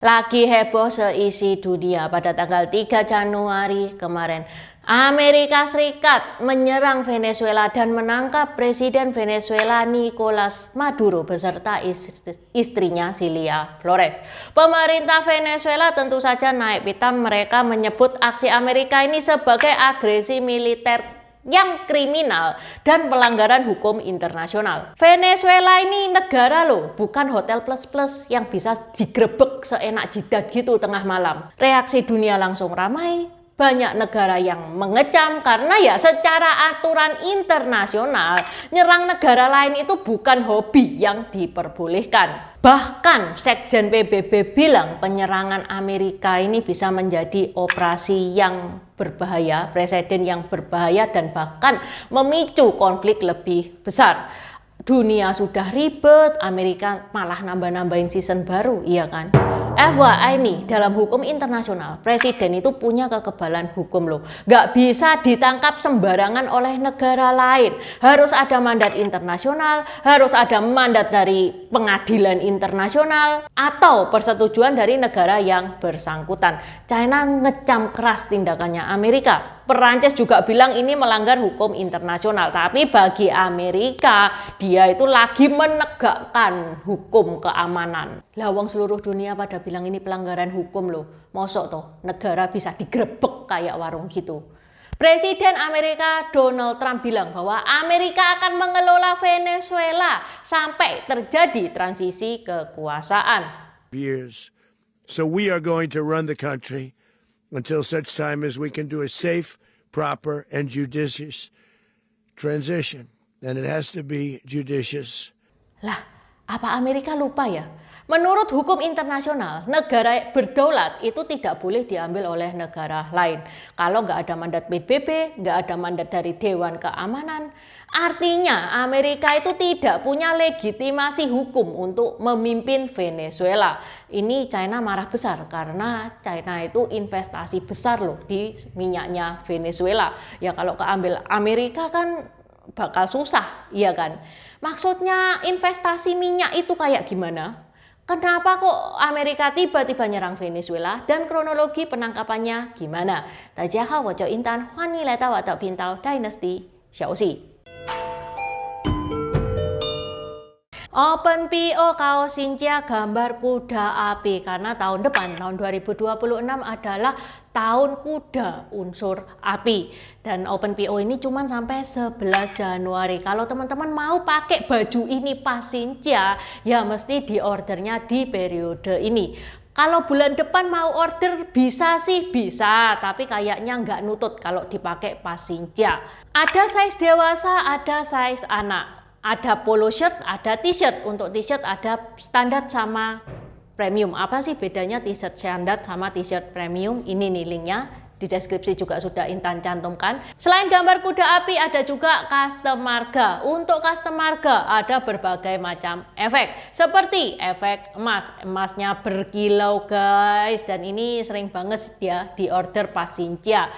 Lagi heboh seisi dunia pada tanggal 3 Januari kemarin. Amerika Serikat menyerang Venezuela dan menangkap Presiden Venezuela Nicolas Maduro beserta istrinya Cilia Flores. Pemerintah Venezuela tentu saja naik pitam, mereka menyebut aksi Amerika ini sebagai agresi militer yang kriminal dan pelanggaran hukum internasional. Venezuela ini negara loh, bukan hotel plus-plus yang bisa digrebek seenak jidat gitu tengah malam. Reaksi dunia langsung ramai. Banyak negara yang mengecam karena ya secara aturan internasional nyerang negara lain itu bukan hobi yang diperbolehkan. Bahkan Sekjen PBB bilang penyerangan Amerika ini bisa menjadi operasi yang berbahaya, presiden yang berbahaya dan bahkan memicu konflik lebih besar. Dunia sudah ribet, Amerika malah nambah-nambahin season baru, iya kan? FYI nih, dalam hukum internasional, presiden itu punya kekebalan hukum loh. Gak bisa ditangkap sembarangan oleh negara lain. Harus ada mandat internasional, harus ada mandat dari pengadilan internasional, atau persetujuan dari negara yang bersangkutan. China ngecam keras tindakannya Amerika. Perancis juga bilang ini melanggar hukum internasional, tapi bagi Amerika dia itu lagi menegakkan hukum keamanan. Lawang seluruh dunia pada bilang ini pelanggaran hukum loh. Mosok toh negara bisa digrebek kayak warung gitu. Presiden Amerika Donald Trump bilang bahwa Amerika akan mengelola Venezuela sampai terjadi transisi kekuasaan. So we are going to run the country until such time as we can do a safe, proper, and judicious transition. And it has to be judicious. Lah, apa Amerika lupa ya? Menurut hukum internasional, negara berdaulat itu tidak boleh diambil oleh negara lain. Kalau nggak ada mandat PBB, nggak ada mandat dari Dewan Keamanan, artinya Amerika itu tidak punya legitimasi hukum untuk memimpin Venezuela. Ini China marah besar karena China itu investasi besar loh di minyaknya Venezuela. Ya kalau keambil Amerika kan bakal susah, iya kan? Maksudnya investasi minyak itu kayak gimana? Kenapa kok Amerika tiba-tiba nyerang Venezuela dan kronologi penangkapannya gimana? Dajiahao, wo jiu Intan, hoan ni lai dao wo de pintao Dynasty Xiaoxi. OpenPO Kaos Xinjia gambar kuda api karena tahun depan, tahun 2026 adalah tahun kuda unsur api. Dan OpenPO ini cuma sampai 11 Januari. Kalau teman-teman mau pakai baju ini pas Xinjia, ya mesti diordernya di periode ini. Kalau bulan depan mau order bisa sih bisa, tapi kayaknya nggak nutut kalau dipakai pas Xinjia. Ada size dewasa, ada size anak. Ada polo shirt, ada t-shirt. Untuk t-shirt ada standar sama premium. Apa sih bedanya t-shirt standar sama t-shirt premium? Ini nih linknya. Di deskripsi juga sudah Intan cantumkan. Selain gambar kuda api ada juga custom marga. Untuk custom marga ada berbagai macam efek. Seperti efek emas. Emasnya berkilau guys. Dan ini sering banget dia di order pas Xinjia.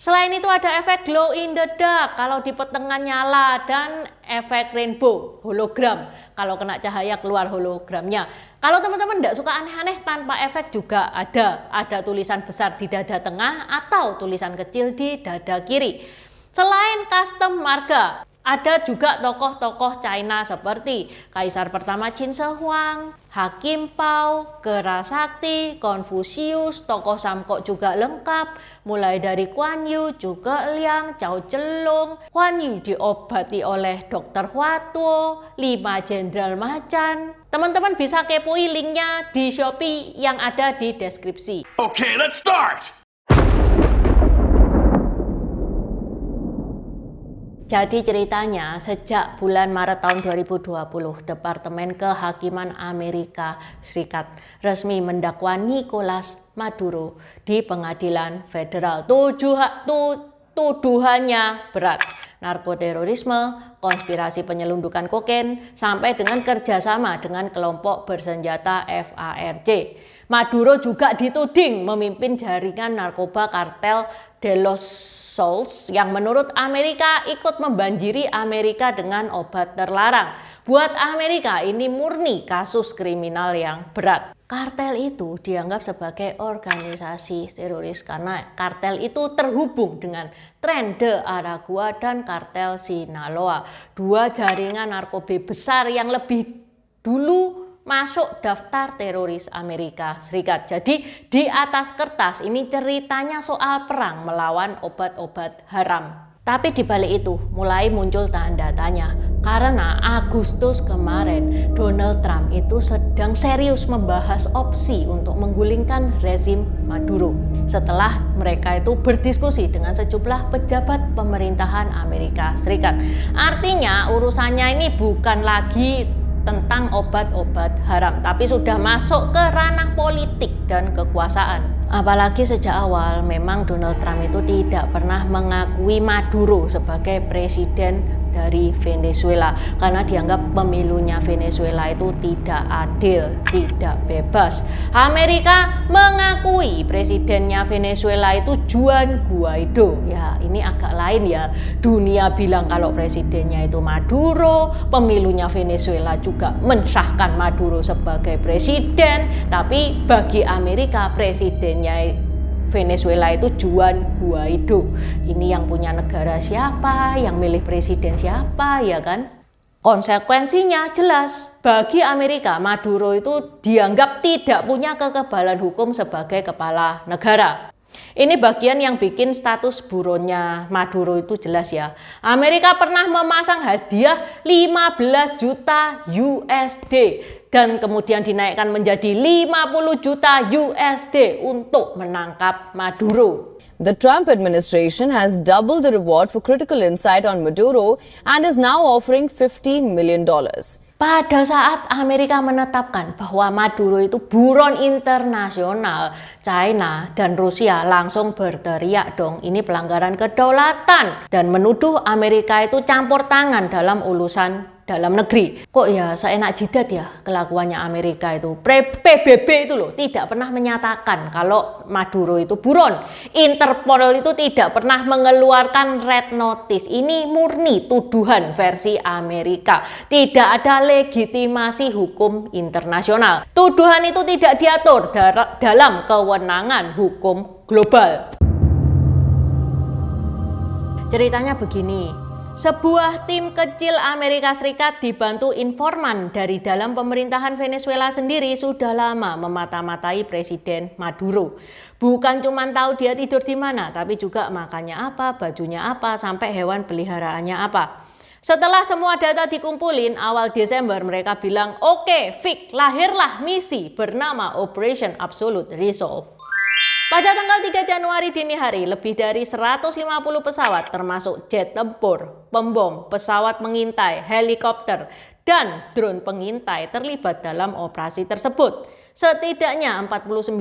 Selain itu ada efek glow in the dark kalau di pertengahan nyala dan efek rainbow hologram kalau kena cahaya keluar hologramnya. Kalau teman-teman tidak suka aneh-aneh tanpa efek juga ada tulisan besar di dada tengah atau tulisan kecil di dada kiri. Selain custom marga, ada juga tokoh-tokoh China seperti Kaisar pertama Qin Shi Huang, Hakim Pao, Kera Sakti, Konfusius, tokoh Samkok juga lengkap, mulai dari Guan Yu, Zhuge Liang, Cao Zhelong. Guan Yu diobati oleh Dr. Hua Tuo, 5 Jenderal Macan. Teman-teman bisa kepoin linknya di Shopee yang ada di deskripsi. Okay, let's start! Jadi ceritanya sejak bulan Maret tahun 2020, Departemen Kehakiman Amerika Serikat resmi mendakwa Nicolas Maduro di pengadilan federal. Tuduhannya berat, narkoterorisme, konspirasi penyelundupan kokain, sampai dengan kerjasama dengan kelompok bersenjata FARC. Maduro juga dituding memimpin jaringan narkoba kartel De Los Sols yang menurut Amerika ikut membanjiri Amerika dengan obat terlarang. Buat Amerika ini murni kasus kriminal yang berat. Kartel itu dianggap sebagai organisasi teroris karena kartel itu terhubung dengan Tren de Aragua dan kartel Sinaloa, dua jaringan narkoba besar yang lebih dulu masuk daftar teroris Amerika Serikat. Jadi di atas kertas ini ceritanya soal perang melawan obat-obat haram. Tapi di balik itu mulai muncul tanda tanya karena Agustus kemarin Donald Trump itu sedang serius membahas opsi untuk menggulingkan rezim Maduro setelah mereka itu berdiskusi dengan sejumlah pejabat pemerintahan Amerika Serikat. Artinya urusannya ini bukan lagi tentang obat-obat haram, tapi sudah masuk ke ranah politik dan kekuasaan. Apalagi sejak awal memang Donald Trump itu tidak pernah mengakui Maduro sebagai presiden dari Venezuela karena dianggap pemilunya Venezuela itu tidak adil, tidak bebas. Amerika mengakui presidennya Venezuela itu Juan Guaido. Ya, ini agak lain ya. Dunia bilang kalau presidennya itu Maduro, pemilunya Venezuela juga mensahkan Maduro sebagai presiden, tapi bagi Amerika presidennya Venezuela itu Juan Guaido. Ini yang punya negara siapa, yang milih presiden siapa, ya kan? Konsekuensinya jelas, bagi Amerika Maduro itu dianggap tidak punya kekebalan hukum sebagai kepala negara. Ini bagian yang bikin status buronnya Maduro itu jelas ya. Amerika pernah memasang hadiah 15 juta USD dan kemudian dinaikkan menjadi 50 juta USD untuk menangkap Maduro. The Trump administration has doubled the reward for critical insight on Maduro and is now offering $50 million. Pada saat Amerika menetapkan bahwa Maduro itu buron internasional, China dan Rusia langsung berteriak dong, ini pelanggaran kedaulatan dan menuduh Amerika itu campur tangan dalam urusan dalam negeri. Kok ya seenak jidat ya kelakuannya Amerika itu. PBB itu loh tidak pernah menyatakan kalau Maduro itu buron. Interpol itu tidak pernah mengeluarkan red notice. Ini murni tuduhan versi Amerika. Tidak ada legitimasi hukum internasional. Tuduhan itu tidak diatur dalam kewenangan hukum global. Ceritanya begini. Sebuah tim kecil Amerika Serikat dibantu informan dari dalam pemerintahan Venezuela sendiri sudah lama memata-matai Presiden Maduro. Bukan cuma tahu dia tidur di mana, tapi juga makannya apa, bajunya apa, sampai hewan peliharaannya apa. Setelah semua data dikumpulin, awal Desember mereka bilang, oke, fix, lahirlah misi bernama Operation Absolute Resolve. Pada tanggal 3 Januari dini hari, lebih dari 150 pesawat termasuk jet tempur, pembom, pesawat mengintai, helikopter, dan drone pengintai terlibat dalam operasi tersebut. Setidaknya 49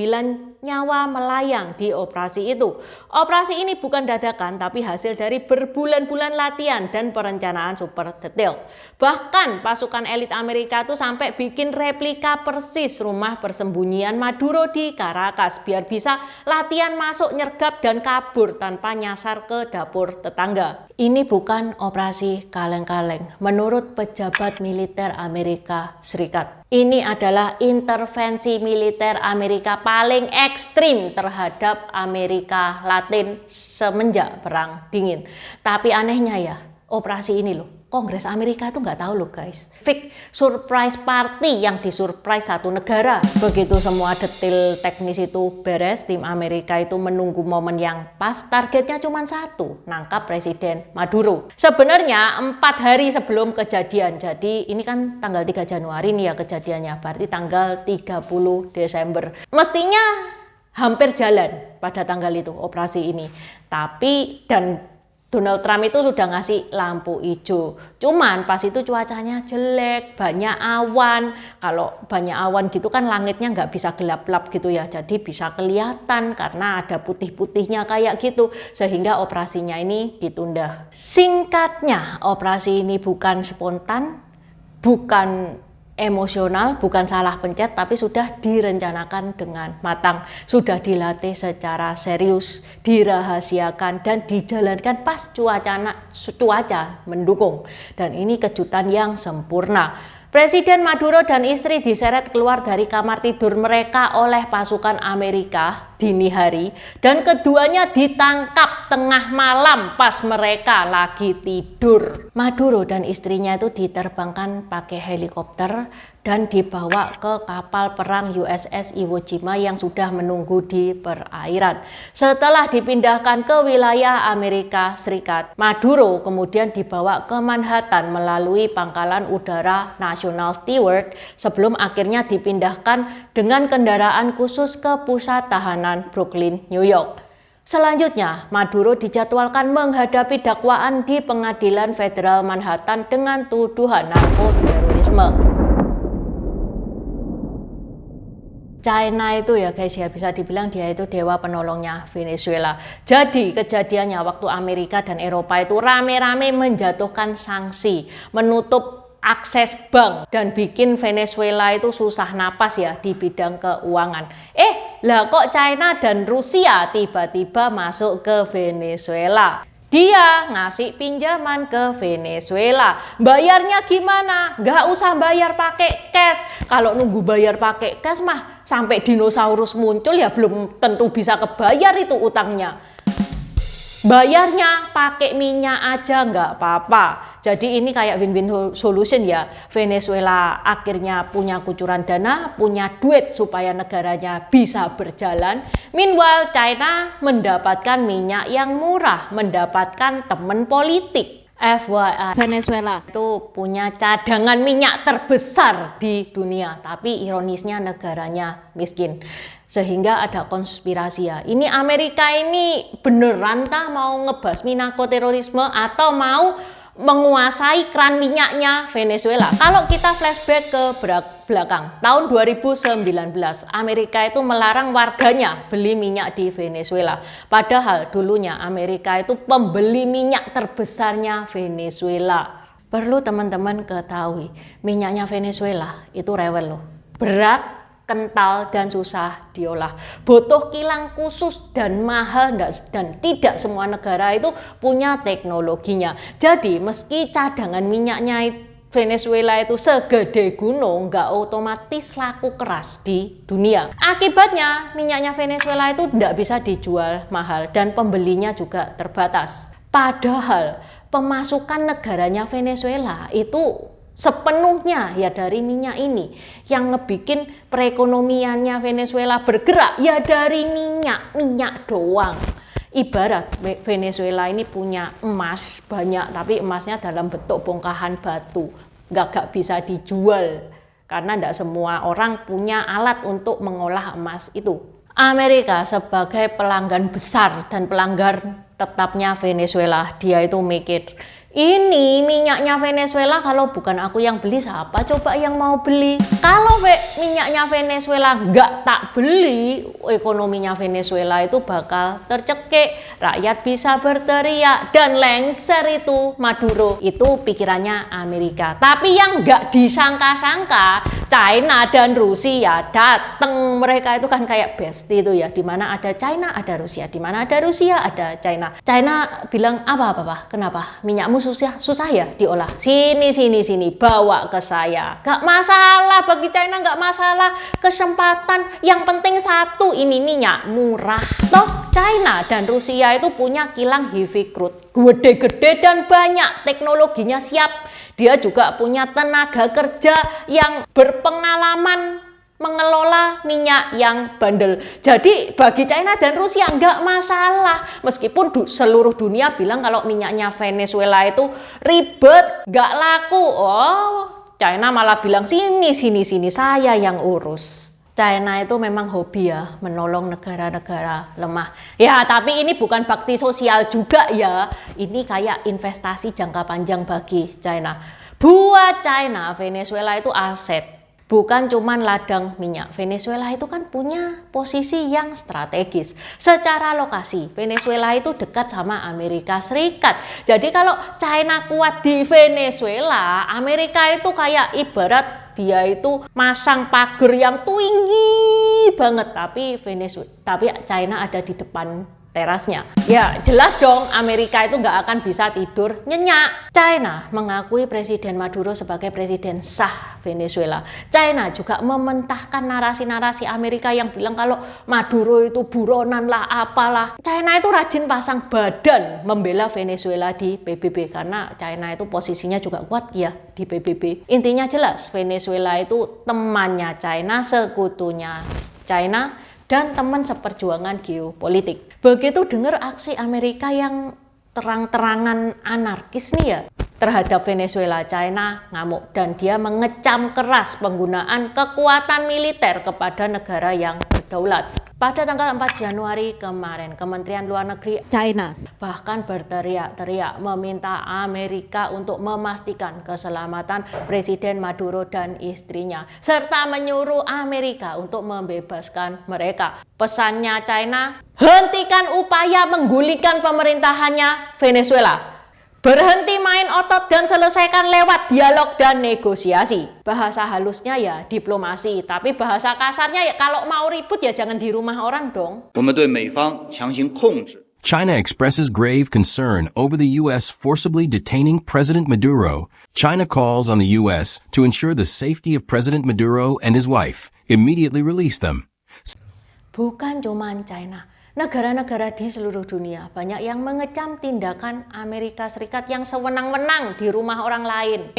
nyawa melayang di operasi itu. Operasi ini bukan dadakan tapi hasil dari berbulan-bulan latihan dan perencanaan super detail. Bahkan pasukan elit Amerika itu sampai bikin replika persis rumah persembunyian Maduro di Caracas biar bisa latihan masuk, nyergap dan kabur tanpa nyasar ke dapur tetangga. Ini bukan operasi kaleng-kaleng menurut pejabat militer Amerika Serikat. Ini adalah intervensi militer Amerika paling ekstrim terhadap Amerika Latin semenjak Perang Dingin. Tapi anehnya ya, operasi ini loh, Kongres Amerika itu nggak tahu loh guys. Fake surprise party yang disurprise satu negara. Begitu semua detail teknis itu beres, tim Amerika itu menunggu momen yang pas. Targetnya cuma satu, nangkap Presiden Maduro. Sebenarnya 4 hari sebelum kejadian. Jadi ini kan tanggal 3 Januari nih ya kejadiannya. Berarti tanggal 30 Desember. Mestinya hampir jalan pada tanggal itu operasi ini. Tapi dan Donald Trump itu sudah ngasih lampu hijau. Cuman pas itu cuacanya jelek, banyak awan. Kalau banyak awan gitu kan langitnya nggak bisa gelap-gelap gitu ya. Jadi bisa kelihatan karena ada putih-putihnya kayak gitu. Sehingga operasinya ini ditunda. Singkatnya, operasi ini bukan spontan, bukan emosional, bukan salah pencet, tapi sudah direncanakan dengan matang, sudah dilatih secara serius, dirahasiakan dan dijalankan pas cuaca mendukung. Dan ini kejutan yang sempurna. Presiden Maduro dan istri diseret keluar dari kamar tidur mereka oleh pasukan Amerika dini hari dan keduanya ditangkap tengah malam pas mereka lagi tidur. Maduro dan istrinya itu diterbangkan pakai helikopter dan dibawa ke kapal perang USS Iwo Jima yang sudah menunggu di perairan. Setelah dipindahkan ke wilayah Amerika Serikat, Maduro kemudian dibawa ke Manhattan melalui pangkalan udara National Stewart sebelum akhirnya dipindahkan dengan kendaraan khusus ke pusat tahanan Brooklyn, New York. Selanjutnya, Maduro dijadwalkan menghadapi dakwaan di Pengadilan Federal Manhattan dengan tuduhan narkoterorisme. China itu ya guys ya, bisa dibilang dia itu dewa penolongnya Venezuela. Jadi kejadiannya waktu Amerika dan Eropa itu rame-rame menjatuhkan sanksi, menutup akses bank dan bikin Venezuela itu susah napas ya di bidang keuangan. Lah kok China dan Rusia tiba-tiba masuk ke Venezuela? Dia ngasih pinjaman ke Venezuela. Bayarnya gimana? Nggak usah bayar pakai cash. Kalau nunggu bayar pakai cash mah sampai dinosaurus muncul ya belum tentu bisa kebayar itu utangnya. Bayarnya pakai minyak aja nggak apa-apa. Jadi ini kayak win-win solution ya. Venezuela akhirnya punya kucuran dana, punya duit supaya negaranya bisa berjalan. Meanwhile China mendapatkan minyak yang murah, mendapatkan teman politik. FYI, Venezuela itu punya cadangan minyak terbesar di dunia, tapi ironisnya negaranya miskin. Sehingga ada konspirasi ya. Ini Amerika ini beneran tah mau ngebasmi narkoterorisme atau mau menguasai keran minyaknya Venezuela? Kalau kita flashback ke belakang, tahun 2019 Amerika itu melarang warganya beli minyak di Venezuela. Padahal dulunya Amerika itu pembeli minyak terbesarnya Venezuela. Perlu teman-teman ketahui, minyaknya Venezuela itu rewel loh. Berat, kental dan susah diolah, butuh kilang khusus dan mahal, dan tidak semua negara itu punya teknologinya. Jadi meski cadangan minyaknya Venezuela itu segede gunung, nggak otomatis laku keras di dunia. Akibatnya minyaknya Venezuela itu tidak bisa dijual mahal dan pembelinya juga terbatas. Padahal pemasukan negaranya Venezuela itu sepenuhnya ya dari minyak ini. Yang ngebikin perekonomiannya Venezuela bergerak ya dari minyak doang. Ibarat Venezuela ini punya emas banyak, tapi emasnya dalam bentuk bongkahan batu, nggak bisa dijual karena nggak semua orang punya alat untuk mengolah emas itu. Amerika sebagai pelanggan besar dan pelanggan tetapnya Venezuela, dia itu mikir, ini minyaknya Venezuela kalau bukan aku yang beli, siapa coba yang mau beli? Kalau minyaknya Venezuela nggak tak beli, ekonominya Venezuela itu bakal tercekik, rakyat bisa berteriak dan lengser itu Maduro. Itu pikirannya Amerika. Tapi yang nggak disangka-sangka, China dan Rusia datang. Mereka itu kan kayak bestie itu ya, dimana ada China ada Rusia, dimana ada Rusia ada China. China bilang apa? Kenapa? Minyakmu susah ya diolah. Sini, bawa ke saya. Gak masalah, bagi China gak masalah. Kesempatan, yang penting satu, ini minyak murah. Toh China dan Rusia itu punya kilang heavy crude, gede-gede dan banyak, teknologinya siap. Dia juga punya tenaga kerja yang berpengalaman mengelola minyak yang bandel. Jadi bagi China dan Rusia nggak masalah. Meskipun seluruh dunia bilang kalau minyaknya Venezuela itu ribet, nggak laku. Oh, China malah bilang sini saya yang urus. China itu memang hobi ya menolong negara-negara lemah. Ya, tapi ini bukan bakti sosial juga ya. Ini kayak investasi jangka panjang bagi China. Buat China, Venezuela itu aset. Bukan cuman ladang minyak. Venezuela itu kan punya posisi yang strategis. Secara lokasi, Venezuela itu dekat sama Amerika Serikat. Jadi kalau China kuat di Venezuela, Amerika itu kayak ibarat dia itu masang pagar yang tinggi banget. Tapi China ada di depan terasnya. Ya jelas dong Amerika itu nggak akan bisa tidur nyenyak. China mengakui Presiden Maduro sebagai presiden sah Venezuela. China juga mementahkan narasi-narasi Amerika yang bilang kalau Maduro itu buronan lah apalah. China itu rajin pasang badan membela Venezuela di PBB karena China itu posisinya juga kuat ya di PBB. Intinya jelas Venezuela itu temannya China, sekutunya China, dan teman seperjuangan geopolitik. Begitu dengar aksi Amerika yang terang-terangan anarkis nih ya terhadap Venezuela, China ngamuk dan dia mengecam keras penggunaan kekuatan militer kepada negara yang berdaulat. Pada tanggal 4 Januari kemarin, Kementerian Luar Negeri China bahkan berteriak-teriak meminta Amerika untuk memastikan keselamatan Presiden Maduro dan istrinya, serta menyuruh Amerika untuk membebaskan mereka. Pesannya China, hentikan upaya menggulingkan pemerintahannya Venezuela. Berhenti main otot dan selesaikan lewat dialog dan negosiasi. Bahasa halusnya ya diplomasi, tapi bahasa kasarnya ya kalau mau ribut ya jangan di rumah orang dong. China expresses grave concern over the U.S. forcibly detaining President Maduro. China calls on the U.S. to ensure the safety of President Maduro and his wife. Immediately release them. Bukan cuma China. Negara-negara di seluruh dunia banyak yang mengecam tindakan Amerika Serikat yang sewenang-wenang di rumah orang lain.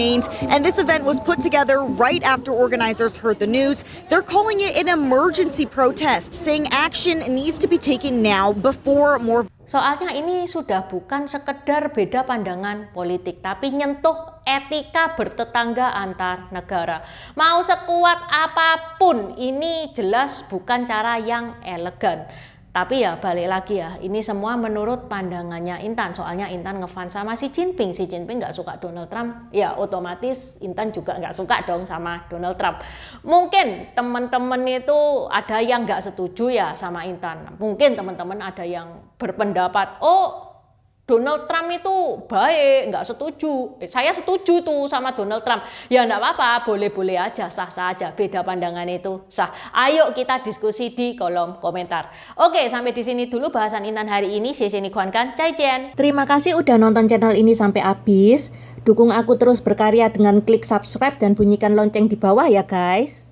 And this event was put together right after organizers heard the news. They're calling it an emergency protest, saying action needs to be taken now before more. Soalnya ini sudah bukan sekedar beda pandangan politik, tapi nyentuh etika bertetangga antar negara. Mau sekuat apapun, ini jelas bukan cara yang elegan. Tapi ya balik lagi ya, ini semua menurut pandangannya Intan. Soalnya Intan ngefans sama Xi Jinping. Xi Jinping nggak suka Donald Trump, ya otomatis Intan juga nggak suka dong sama Donald Trump. Mungkin teman-teman itu ada yang nggak setuju ya sama Intan. Mungkin teman-teman ada yang berpendapat, oh Donald Trump itu baik, nggak setuju. Saya setuju tuh sama Donald Trump. Ya nggak apa-apa, boleh-boleh aja, sah-sah aja. Beda pandangan itu sah. Ayo kita diskusi di kolom komentar. Oke, sampai di sini dulu bahasan Intan hari ini. Zaijian. Terima kasih udah nonton channel ini sampai habis. Dukung aku terus berkarya dengan klik subscribe dan bunyikan lonceng di bawah ya guys.